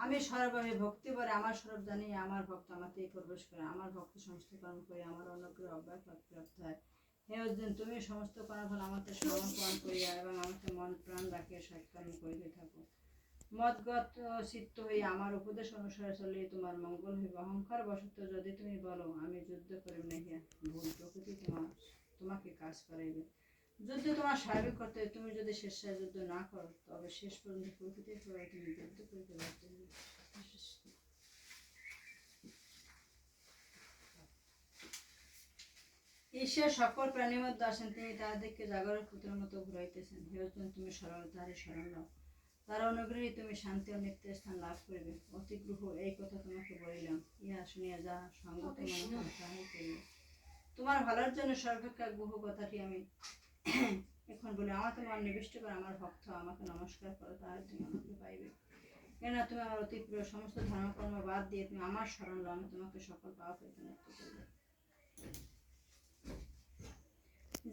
আমি সর্বভাবে ভক্তি করে আমার স্বরূপ জানি, আমার ভক্ত আমাতেই প্রবেশ করে, আমার ভক্তি সমস্ত কর্ম করে আমার অনুগ্রহ অব্যয় প্রাপ্ত হয়। হে অর্জুন, তুমি সমস্ত কর্মফল আমাকে সমর্পণ করিয়া এবং আমাকে মন প্রাণ রাখিয়া সৎকর্ম করিতে থাকো। মদগত চিত্ত হইয়া আমার উপদেশ অনুসারে চলিয়ে তোমার মঙ্গল হইবে। অহংকার বশত যদি তুমি বলো আমি যুদ্ধ করিব না, ভুল প্রকৃতি তোমাকে কাজ করাইবে। যুদ্ধ তোমার স্বাভাবিক কর্তব্য, তুমি যদি স্বেচ্ছায় যুদ্ধ না করো তবে শেষ পর্যন্ত প্রকৃতির প্রভাবে তুমি যুদ্ধ করিতে বাধ্য হইবে। ঈশ্বর সকল প্রাণীর মধ্যে আসেন, তিনি তাহাদেরকে জাগরের পুত্রের মতো ঘুরাইতেছেন। হে অর্জুন, তুমি তাহারই স্মরণ নাও, তার অনুগ্রহে তুমি শান্তি ও নিত্য স্থান লাভ করিবে। অতিগ্রহ এই কথা তোমাকে বলিলাম, ইহা শুনিয়া যা সঙ্গত মনে তাহাই করিবে। তোমার ভালোর জন্য সর্বাপেক্ষা গুহ কথাটি আমি এখন বলি, আমাকে মন নিবিষ্ট করে আমার ভক্ত আমাকে নমস্কার করো, তাহলে তুমি আমাকে পাইবে। কেননা তুমি আমার অতি প্রিয়, সমস্ত ধর্মকর্ম বাদ দিয়ে তুমি আমার স্মরণ লো, আমি তোমাকে সকল পাপ হইতে মুক্ত করব।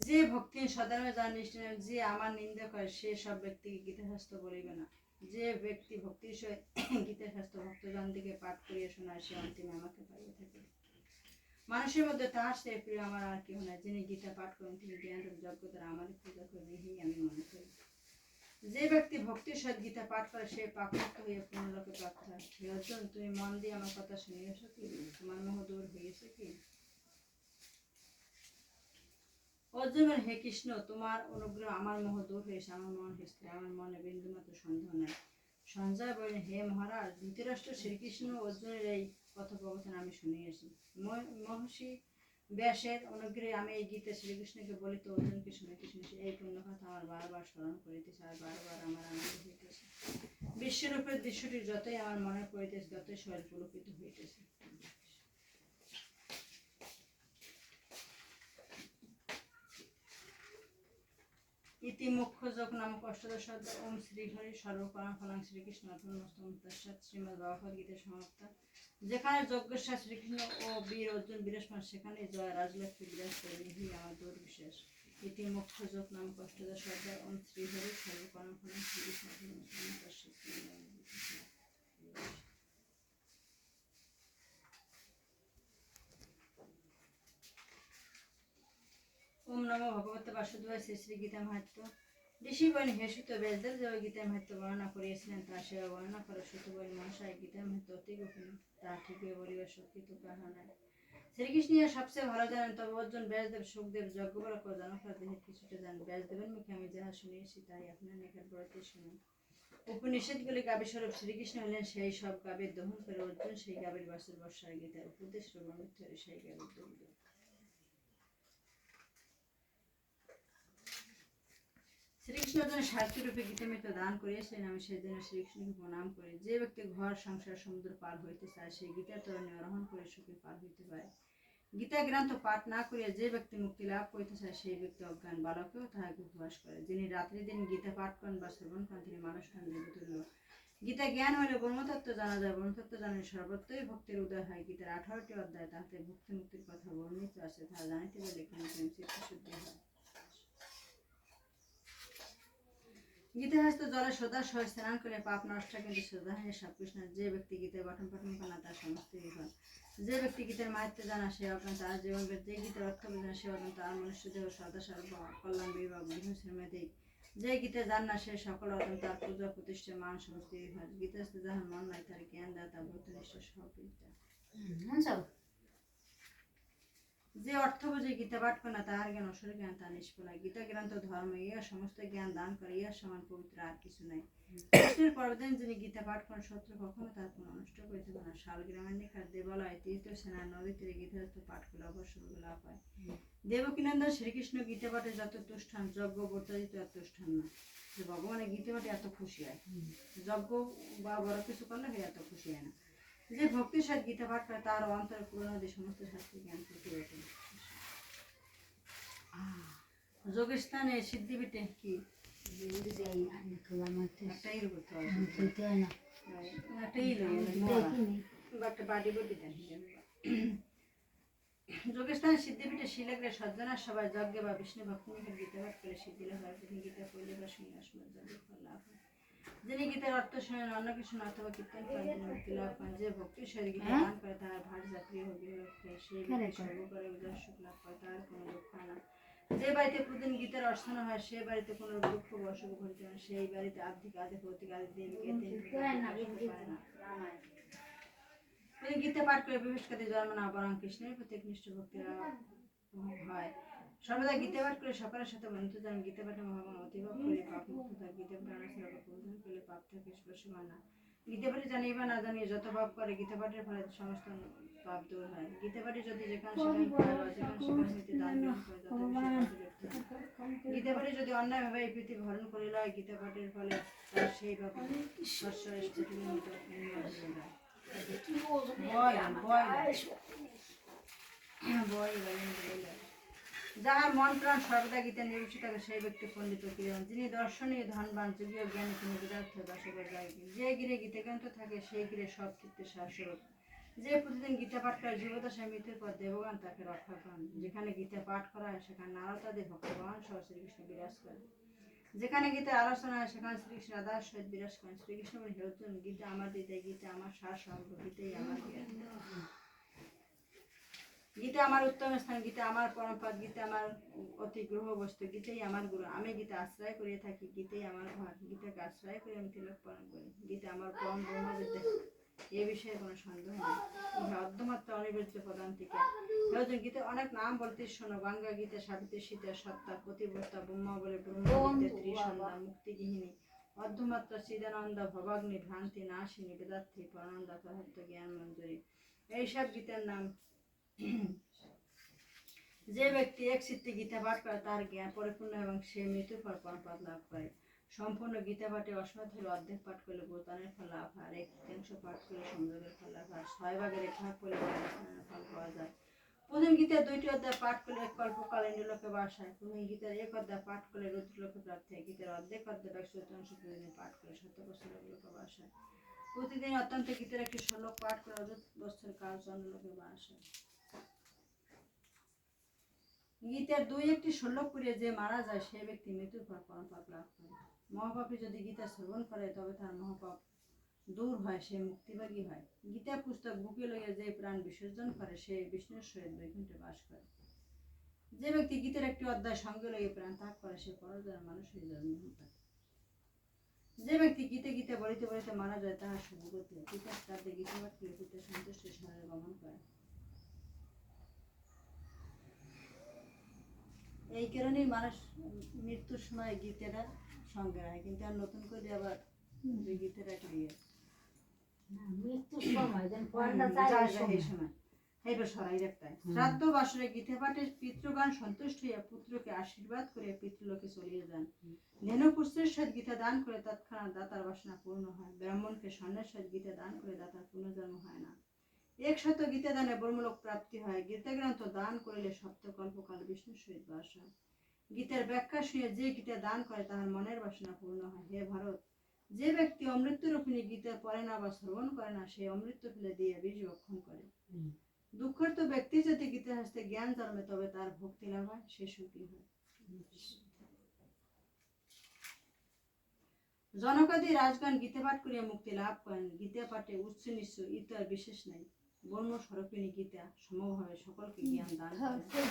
যে ভক্তি সদামে যার নিষ্ঠ, যে আমার নিন্দা করে সে সব ব্যক্তিকে গীতাশাস্ত্র বলিবে না। যে ব্যক্তি ভক্তির সহিত গীতাশাস্ত্র ভক্তজন দিকে পাঠ করিয়া শোনায় সে অন্তিমে আমাকে পাইয়া থাকে। মানুষের মধ্যে তাহার সে প্রিয় আমার আর কেহ নাই। যিনি গীতা পাঠ করেন তিনি জ্ঞান যোগ্যতার আমারই পূজা করবেন, এই আমি মনে করি। যে ব্যক্তি ভক্তির সহিত গীতা পাঠ করে সে পাপমুক্ত হইয়া পূর্ণলোকে প্রাপ্ত হয়। হে অর্জুন, তুমি মন দিয়ে আমার কথা শুনিয়েছ কি? তোমার মোহ দূর হইয়াছে কি? অর্জুন, হে কৃষ্ণ, তোমার অনুগ্রহ আমার মোহ দূর হয়েছে, আমার মন স্থির, আমার মনে বিন্দুমাত্র সন্দেহ নাই। সঞ্জয় বলেন, হে মহারাজ, ধৃতরাষ্ট্র শ্রীকৃষ্ণ অর্জুনের এই কথোপকথন আমি শুনিয়েছি। মহর্ষি ব্যাসের অনুগ্রহে আমি এই গীতা শ্রীকৃষ্ণকে বলিতে অর্জুনকে শুনিতে শুনেছি। এই পুণ্য কথা আমার বারবার স্মরণ করিতেছে আর বারবার আমার আনন্দ হইতেছে। বিশ্বরূপের দৃশ্যটি যতই আমার মনে পড়িতেছে ততই শরীর পুলকিত হইতেছে। ইতি মুখ্য যোগ নামক অষ্টাদশ অধ্যায়। ওম শ্রী হরি সর্বকর্ম ফলাং শ্রীকৃষ্ণ অর্পণমস্তু তস্মাৎ শ্রীমদ্ ভগবদ্ গীতা সমাপ্তা। যেখানে যজ্ঞেশ্বর শ্রীকৃষ্ণ ও বীর অর্জুন বিরাজমান সেখানে জয় রাজলক্ষ্মী বিরাজ করেন, এই আমার দৌড় বিশেষ। ইতি মুখ্য যোগ নামক অষ্টাদশ অধ্যায়। ওম শ্রী হরি সর্বকর্ম ফলাং শ্রীকৃষ্ণ অর্পণমস্তু তস্মাৎ। ওম নমো ভগবতে বাসুদেবায়। শ্রী শ্রী গীতা মাহাত্ম্য। ঋষি বলেন, হে সুত, ব্যাসদেব যে গীতা মাহাত্ম্য বর্ণনা করিয়াছিলেন তা সে বর্ণনা করে। সুত বলেন, মহাশয়, গীতা মাহাত্ম্য অতি গোপনীয়, তা ঠিকই বলিবার শক্তি তো কাহার নাই। শ্রীকৃষ্ণ ইহা সবচেয়ে ভালো জানেন, তবে অর্জুন, ব্যাসদেব, সুখদেব, যজ্ঞবল্ক ও জনকরা দেহের কিছুটা জানেন। ব্যাসদেবের মুখে আমি যাহা শুনিয়েছি তাই আপনার নিকট বলতে শুনুন। উপনিষদগুলি গাভীস্বরূপ, শ্রীকৃষ্ণ হলেন সেই সব গাভীর দহন করে, অর্জুন সেই গাভীর বাছুর বর্ষায় গীতার উপদেশ রূপান্তরিত হয়ে সেই গাভীর দুগ্ধ। শ্রীকৃষ্ণ যেন সারথী রূপে গীতামৃত দান করিয়াছিলেন, আমি সেই জন্য শ্রীকৃষ্ণকে প্রণাম করি। যে ব্যক্তি ঘর সংসার সমুদ্র পার হইতে চায় সেই গীতার তরণে আরোহণ করে সুখে পার হইতে পারে। গীতা গ্রন্থ পাঠ না করিয়া যে ব্যক্তি মুক্তি লাভ করিতে চায় সেই ব্যক্তি অজ্ঞান বালকেও তাহাকে উপবাস করে। যিনি রাত্রি দিন গীতা পাঠ করেন বা শ্রবণ করেন তিনি মানুষ নন, দেবতুল্য। গীতা জ্ঞান হইলে ব্রহ্মতত্ত্ব জানা যায়, ব্রহ্মতত্ত্ব জানিলে সর্বত্রই ভক্তির উদয় হয়। গীতার 18টি অধ্যায়, তাহাতে ভক্তি মুক্তির কথা বর্ণিত আছে, তাহা জানিতে পারলে প্রেম চিত্তশুদ্ধি হয়। গীতাশাস্ত্র জলে সদা সহ স্নান করে পাপ নষ্ট, কিন্তু শ্রদ্ধাহানি সব কৃষ্ণ। যে ব্যক্তি গীতার পঠন করে না তার সমস্ত বিফল। যে ব্যক্তি গীতার মাহাত্ম্য জানা সে অজ্ঞান, তার জীবন যে গীতার অর্থ বোঝে সে অজ্ঞান, তার মনুষ্য দেহ সদা সর্ব কল্যাণ বিভাগ গৃহশ্রমেধিক। যে গীতা জান না সে সকল অজ্ঞান, তার পূজা প্রতিষ্ঠা মান সমস্ত বিভাগ। গীতাস্ত্র যাহার মন নাই তার জ্ঞান দাতা ব্রতনিষ্ঠ সব বিদ্যা। যে অর্থ বুঝে গীতা পাঠ করে না তাহার জ্ঞান অসুর জ্ঞান, তা নিষ্ফল। গীতা গ্রন্থ ধর্ম, ইহা সমস্ত জ্ঞান দান করে, ইহার সমান পবিত্র আর কিছু নাই। কৃষ্ণের পরদিন যিনি গীতা পাঠ করেন শত্রু কখনো তার কোনো অনিষ্ট করিতে পারে না। শালগ্রামের নিকট দেবালয় তীর্থ সেনা নদী তীরে গীতাস্ত্র পাঠ করলে অবশ্য লাভ হয়। দেবকীনন্দন শ্রীকৃষ্ণ গীতা পাঠে যত তুষ্ঠান, যজ্ঞ বর্তাজিত এত তুষ্ঠান না। যে ভগবানের গীতা পাঠে এত খুশি হয়, যজ্ঞ বা বড় কিছু করলে সে এত খুশি হয় না। যে ভক্তির সাথে গীতা পাঠ করে তার অন্তরে পুরনো যে সমস্ত শাস্ত্রীয় জ্ঞান ফুটে ওঠে। যোগস্থানে সিদ্ধিপীঠে কি একটাই করতে হবে, একটাই একটা বাড়ি বটি দেন। যোগস্থানে সিদ্ধিপীঠে শিলাগ্রে সজ্জনার সবাই যজ্ঞে বা বিষ্ণু ভক্তি নিকট গীতা পাঠ করে সিদ্ধি লাভ হয়। তিনি গীতা পড়লে বা শুনে আসলে যজ্ঞের ফল লাভ হয়। যিনি গীতার অর্থ শোনেন, অন্য কিছু না অথবা কীর্তন করেন, তিনি মুক্তি লাভ করেন। যে ভক্তির সহিত গীতা গান করে তাহার ভাট যাত্রী হোক গৃহলোক হয়, সেই ব্যক্তি সর্বকালে উদয় সুখ লাভ করে, তার কোনো দুঃখ হয় না। যে বাড়িতে প্রতিদিন গীতার অর্চনা হয়, সে বাড়িতে কোনো দুঃখ বা অসুখ ঘটিতে না। সেই বাড়িতে আর্থিক আদি ভৌতিক আদি দেবীকে পারে না। তিনি গীতা পাঠ করে বিভীষকাদি জন্ম না, বরং কৃষ্ণের প্রতি একনিষ্ঠ ভক্তি হয়। সর্বদা গীতা পাঠ করে সকলের সাথে বন্ধুত্ব জানেন। গীতা পাঠে মহাবান অতিভাব করে পাপ মুক্ত থাকে। গীতা প্রাণ সেবা প্রবোধন করলে পাপ থেকে স্পর্শ হয় না। গীতা পাঠে জানিয়ে বা না জানিয়ে যত পাপ করে, গীতা পাঠের ফলে সমস্ত পাপ দূর হয়। গীতা পাঠে যদি যেখানে সেখানে খায় বা যেখানে সেখানে হইতে দান গ্রহণ করে, যত গীতা পাঠে যদি অন্যায়ভাবে এই পৃথিবী হরণ করিল হয়, গীতা পাঠের ফলে তার সেই পাপ ঈশ্বরের স্ফটিকের মতো যাহার মন প্রাণ সর্বদা গীতা নিরুচিত থাকে, সেই ব্যক্তি পণ্ডিত ক্রিয়ান। যিনি দর্শনীয় ধনবান যুগীয় জ্ঞানী, তিনি বিদার্থ দশকের যায়। যে গিরে গীতাগ্রন্থ থাকে, সেই গিরে সব ক্ষেত্রে শাস্ত্ররূপ। যে প্রতিদিন গীতা পাঠ করে জীবদশায় মৃত্যুর পর দেবগণ তাকে রক্ষা করেন। যেখানে গীতা পাঠ করা হয়, সেখানে নারদাদি ভগবান সহ শ্রীকৃষ্ণ বিরাজ করেন। যেখানে গীতার আলোচনা হয়, সেখানে শ্রীকৃষ্ণ রাধার সহিত বিরাজ করেন। শ্রীকৃষ্ণ বলেন, হে অর্জুন, গীতা আমার হৃদয়, গীতা আমার সার সর্ব, গীতাই আমার জ্ঞান। গীতা আমার উত্তম স্থান, গীতা আমার পরমপদ, গীতা আমার অতি গ্রহ বস্তু, গীতাই আমার গুরু। আমি গীতা আশ্রয় করিয়া থাকি, গীতাই আমার ঘর। গীতাকে আশ্রয় করে আমি তিলক পালন করি। গীতা আমার পরম ব্রহ্মবিদ্যা, এ বিষয়ে কোনো সন্দেহ নেই। ইহা অর্ধমাত্র অনিবার্য পদান্তিকা। গীতা অনেক নাম বলতে শোনো। গঙ্গা গীতা, সাবিত্রী, সীতা, সত্তা, প্রতিব্রতা, ব্রহ্মা বলে ব্রহ্মবিদ্যা, ত্রিসন্ধ্যা, মুক্তিগৃহিণী, অর্ধমাত্রা, চিদানন্দা, ভবাগ্নি, ভ্রান্তি নাশিনী, বেদার্থী, পরানন্দা, তথার্থ জ্ঞান মঞ্জুরি, এইসব গীতার নাম। যে ব্যক্তি এক চিত্তে গীতা পাঠ করে, তার জ্ঞান পরিপূর্ণ এবং সে মৃত্যুর পর পরমপদ লাভ করে। সম্পূর্ণ গীতা পাঠে অসমাত হলে অর্ধেক পাঠ করলে ভূতানের ফল লাভ হয়, আর এক তৃতীয়াংশ পাঠ করলে সংযোগের ফল লাভ হয়, 6 ভাগের 1 ভাগ করলে ফল পাওয়া যায়। প্রথম গীতার 2টি অধ্যায় পাঠ করলে এক কল্পকাল ইন্দ্রলোকে বাস হয়। প্রথম গীতার 1 অধ্যায় পাঠ করলে রুদ্রলোকে প্রাপ্তি হয়। গীতার অর্ধেক অধ্যায় 1/4 প্রতিদিন পাঠ করলে 70 বছর লোকে বাস হয়। প্রতিদিন অত্যন্ত গীতার একটি শ্লোক পাঠ করে অযুত বছর কাল চন্দ্রলোকে বাস হয়। গীতার 2-1টি শ্লোক পড়িয়া যে মারা যায়, সে ব্যক্তি মৃত্যুর পর পরমপদ লাভ করে। মহাপাপী যদি গীতা শ্রবণ করে, তবে তার মহাপাপ দূর হয়, সে মুক্তিভাগী হয়। গীতা পুস্তক বুকে লইয়া যে প্রাণ বিসর্জন করে, সে বিষ্ণুর সহিত বৈকুণ্ঠে বাস করে। যে ব্যক্তি গীতার একটি অধ্যায় সঙ্গে লইয়া প্রাণ ত্যাগ করে, সে পরজন্মে মানুষের জন্মগ্রহণ করে। যে ব্যক্তি গীতে গীতে বলিতে বলিতে মারা যায়, তাহার সুগতি হয়। পিতার শ্রাদ্ধে গীতা পাঠ করে পিতা সন্তুষ্ট শহরে গমন করে। এই কারণেই মানুষ মৃত্যুর সময় গীতাটা সঙ্গে রাখে, কিন্তু আর নতুন করে আবার যে গীতাটা নিয়ে মৃত্যুর সময় শ্রাদ্ধ বাসরে গীতা পাঠে পিতৃগণ সন্তুষ্ট হইয়া পুত্রকে আশীর্বাদ করে পিতৃলোকে চলিয়ে যান। ধেনু পুত্রের সহিত গীতা দান করে তৎক্ষণাৎ দাতার বাসনা পূর্ণ হয়। ব্রাহ্মণকে স্বর্ণের সহিত গীতা দান করে দাতার পুনর্জন্ম হয় না। 100 গীতা দানে ব্রহ্মলোক প্রাপ্তি হয়। গীতা গ্রন্থ দান করিলে সপ্তকল্পকাল বিষ্ণুর সহিত বাস হয়। গীতার ব্যাখ্যা শুনে যে গীতা দান করে, তাহার মনের বাসনা পূর্ণ হয়। হে ভারত, যে ব্যক্তি অমৃত্যুরূপিণী গীতা পড়ে না বা শ্রবণ করে না, সে অমৃত ফেলে দিয়ে বীজ ভক্ষণ করে। দুঃখার্ত ব্যক্তি যদি গীতা হস্তে জ্ঞান জন্মে, তবে তার ভক্তি লাভ হয়, সে সুখী হয়। জনকাদি রাজগণ গীতা পাঠ করিয়া মুক্তি লাভ করেন। গীতা পাঠে উচ্চ নিচ্চ ইত্যাদি বিশেষ নাই। ব্রহ্ম স্বরূপিণী গীতা সমভাবে সকলকে জ্ঞান দান করে।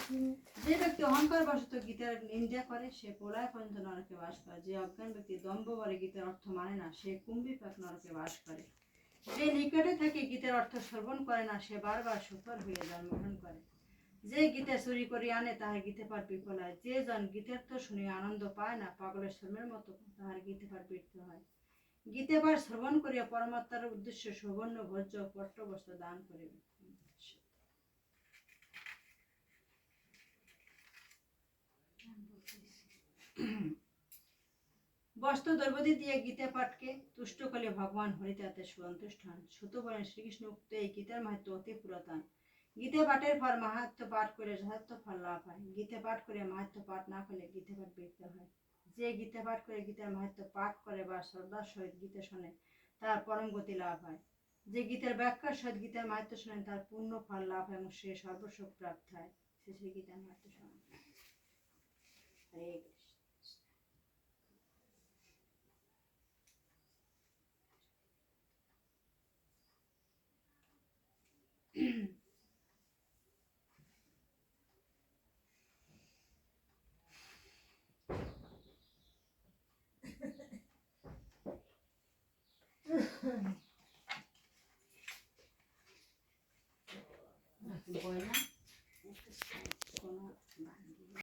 যে ব্যক্তি অহংকার বশত গীতার নিন্দা করে, সে প্রলয় পর্যন্ত নরকে বাস করে। যে অজ্ঞান ব্যক্তি দম্ভ বলে গীতার অর্থ মানে না, সে কুম্ভীপাক নরকে বাস করে। যে নিকটে থেকে গীতার অর্থ শ্রবণ করে না, সে বারবার শুকর হয়ে জন্মগ্রহণ করে। যে গীতা চুরি করে আনে, তাহার গীতা পাঠ বিফল হয়। যে জন গীতার্থ শুনে আনন্দ পায় না, পাগলের শ্রমের মতো তাহার গীতা পাঠ ব্যর্থ হয়। গীতা পাঠ শ্রবণ করিয়া পরমাত্মার উদ্দেশ্যে সুবর্ণ ভোজ্য পট্টবস্ত্র দান করিবে। বস্ত্র দ্রৌপদী দিয়ে গীতা পাঠকে তুষ্ট করলে ভগবান হরি তাতে সন্তুষ্ট হন। সুত বলেন, শ্রীকৃষ্ণ উক্ত এই গীতার মাহাত্ম্য অতি পুরাতন। গীতা পাঠের পর মাহাত্ম্য পাঠ করে যথার্থ ফল লাভ হয়। গীতা পাঠ করে মাহাত্ম্য পাঠ না করলে গীতা পাঠ ব্যর্থ হয়। যে গীতা পাঠ করে গীতার মাহাত্ম্য পাঠ করে বা শ্রদ্ধার সহিত গীতা শোনে, তার পরম গতি লাভ হয়। যে গীতার ব্যাখ্যার সহিত গীতার মাহাত্ম্য শোনেন, তার পূর্ণ ফল লাভ হয় এবং সে সর্বসুখ প্রাপ্ত হয়। সে গীতার মাহাত্ম্য শোনেন। হরে কৃষ্ণ। বয় না একটা কোনো বান